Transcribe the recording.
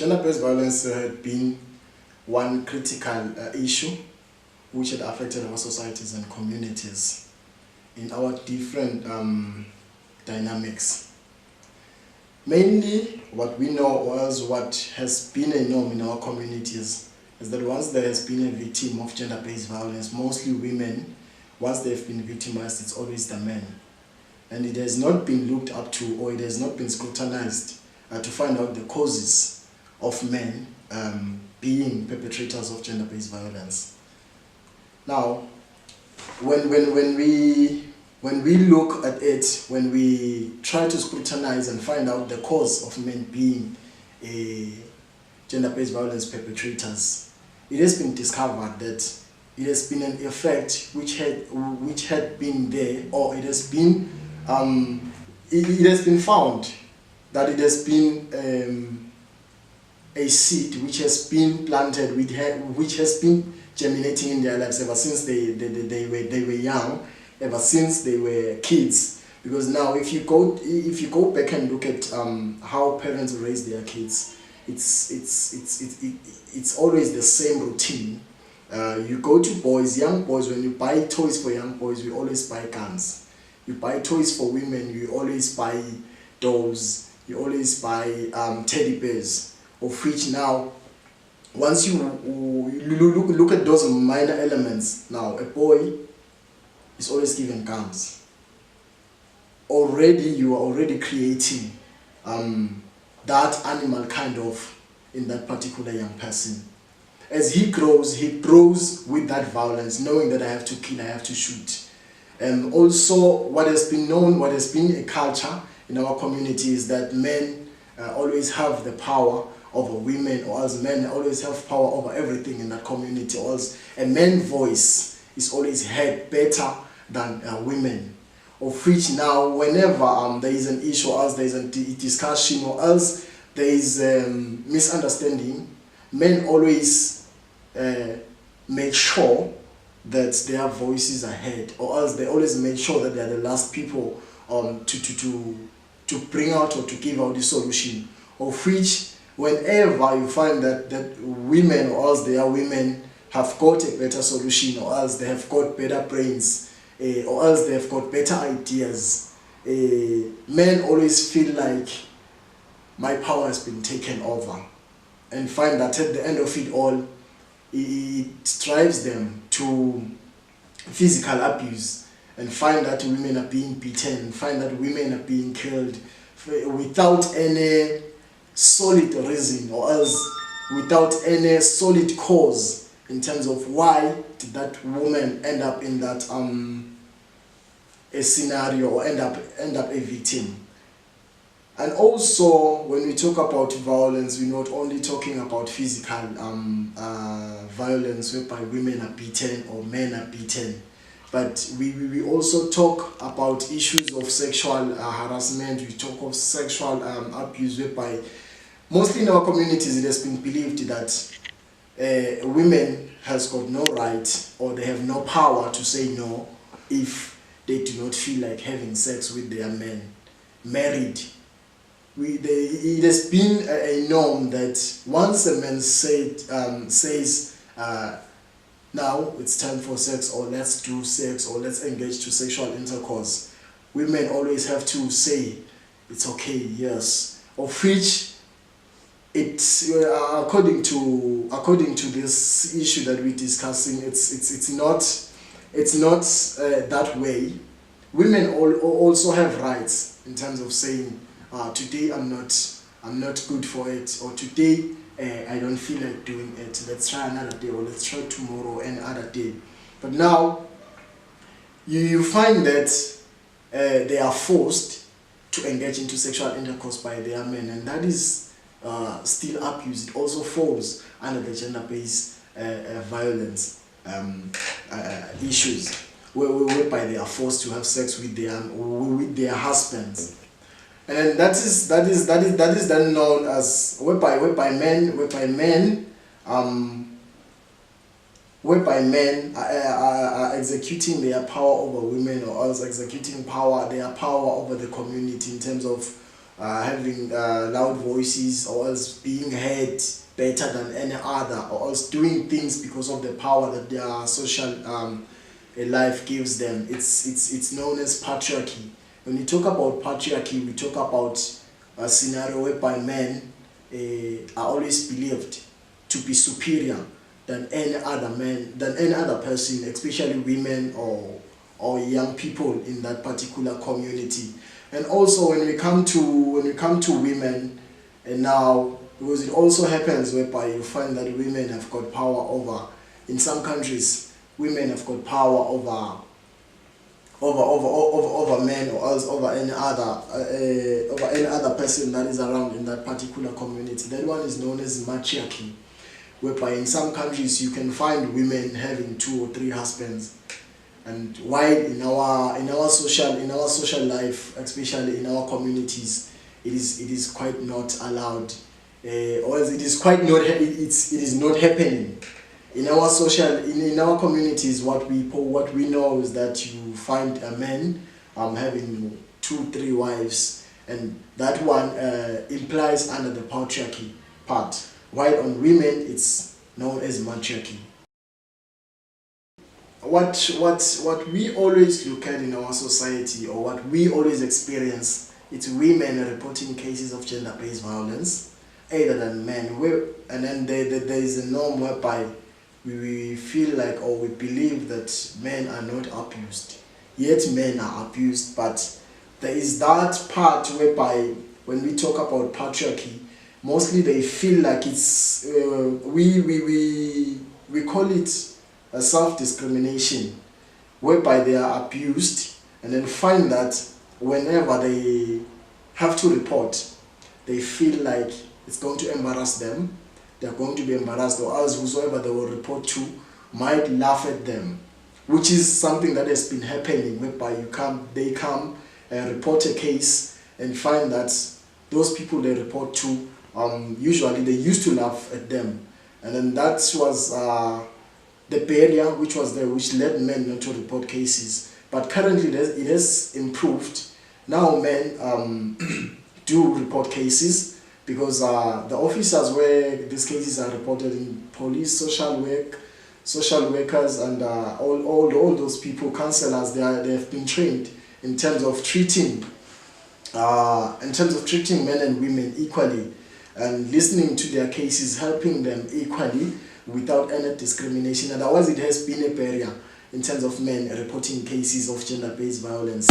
Gender-based violence had been one critical issue which had affected our societies and communities in our different dynamics. Mainly, what we know was what has been a norm in our communities is that once there has been a victim of gender-based violence, mostly women, once they've been victimized, it's always the men. And it has not been looked up to, or it has not been scrutinized to find out the causes of men being perpetrators of gender-based violence. Now, when we look at it, when we try to scrutinize and find out the cause of men being gender-based violence perpetrators, it has been discovered that it has been an effect which had been there, or it has been found that it has been a seed which has been planted, which has been germinating in their lives ever since they were young, ever since they were kids. Because now, if you go back and look at how parents raise their kids, it's always the same routine. You go to young boys, when you buy toys for young boys, we always buy guns. You buy toys for women, you always buy dolls, you always buy teddy bears, of which now, once you look at those minor elements, now a boy is always given guns. Already, you are already creating that animal kind of in that particular young person. As he grows with that violence, knowing that I have to kill, I have to shoot. And also, what has been a culture in our community is that men always have the power over women, or else men always have power over everything in that community, or else a man's voice is always heard better than women. Of which now, whenever there is an issue, or else there is a discussion, or else there is misunderstanding, men always make sure that their voices are heard, or else they always make sure that they are the last people to bring out or to give out the solution. Of which, whenever you find that women, or else they are women, have got a better solution, or else they have got better brains, or else they have got better ideas, men always feel like my power has been taken over, and find that at the end of it all, it drives them to physical abuse, and find that women are being beaten, find that women are being killed without any solid reason, or else without any solid cause in terms of why did that woman end up in that a scenario, or end up a victim. And also, when we talk about violence, we're not only talking about physical violence whereby women are beaten or men are beaten, but we also talk about issues of sexual harassment. We talk of sexual abuse, whereby mostly in our communities it has been believed that women has got no right, or they have no power to say no if they do not feel like having sex with their men. Married, it has been a norm that once a man says now it's time for sex, or let's do sex, or let's engage to sexual intercourse, women always have to say it's okay, yes. Of which, it's according to this issue that we're discussing, it's not that way. Women also have rights in terms of saying, today I'm not good for it, or today I don't feel like doing it, let's try another day, or let's try tomorrow or any other day. But now you find that they are forced to engage into sexual intercourse by their men, and that is still abuse. It also falls under the gender-based violence issues, whereby they are forced to have sex with their husbands. And that is then known as whereby men are executing their power over women, or else executing their power over the community in terms of having loud voices, or else being heard better than any other, or else doing things because of the power that their social life gives them. It's known as patriarchy. When we talk about patriarchy, we talk about a scenario whereby men are always believed to be superior than any other man, than any other person, especially women or young people in that particular community. And also when we come to women, and now, because it also happens whereby you find that women have got power over, in some countries, women have got power over men, or else over any other person that is around in that particular community. That one is known as matriarchy, whereby in some countries you can find women having 2 or 3 husbands. And while in our social life, especially in our communities, it is quite not allowed, or else it is not happening. In our communities, what we know is that you find a man having 2, 3 wives, and that one implies under the patriarchy part, while on women it's known as matriarchy. What we always look at in our society, or what we always experience, it's women reporting cases of gender-based violence either than men, and then there is a norm whereby we feel like, or we believe that men are not abused, yet men are abused. But there is that part whereby when we talk about patriarchy, mostly they feel like it's we call it a self-discrimination, whereby they are abused and then find that whenever they have to report, they feel like it's going to embarrass them. They're going to be embarrassed, or else whosoever they will report to might laugh at them, which is something that has been happening, whereby they come and report a case and find that those people they report to, usually they used to laugh at them, and then that was the barrier which was there, which led men not to report cases. But currently it has improved. Now men do report cases, because the officers where these cases are reported in, police, social workers, and all those people, counselors, they have been trained in terms of treating men and women equally, and listening to their cases, helping them equally without any discrimination. Otherwise, it has been a barrier in terms of men reporting cases of gender-based violence.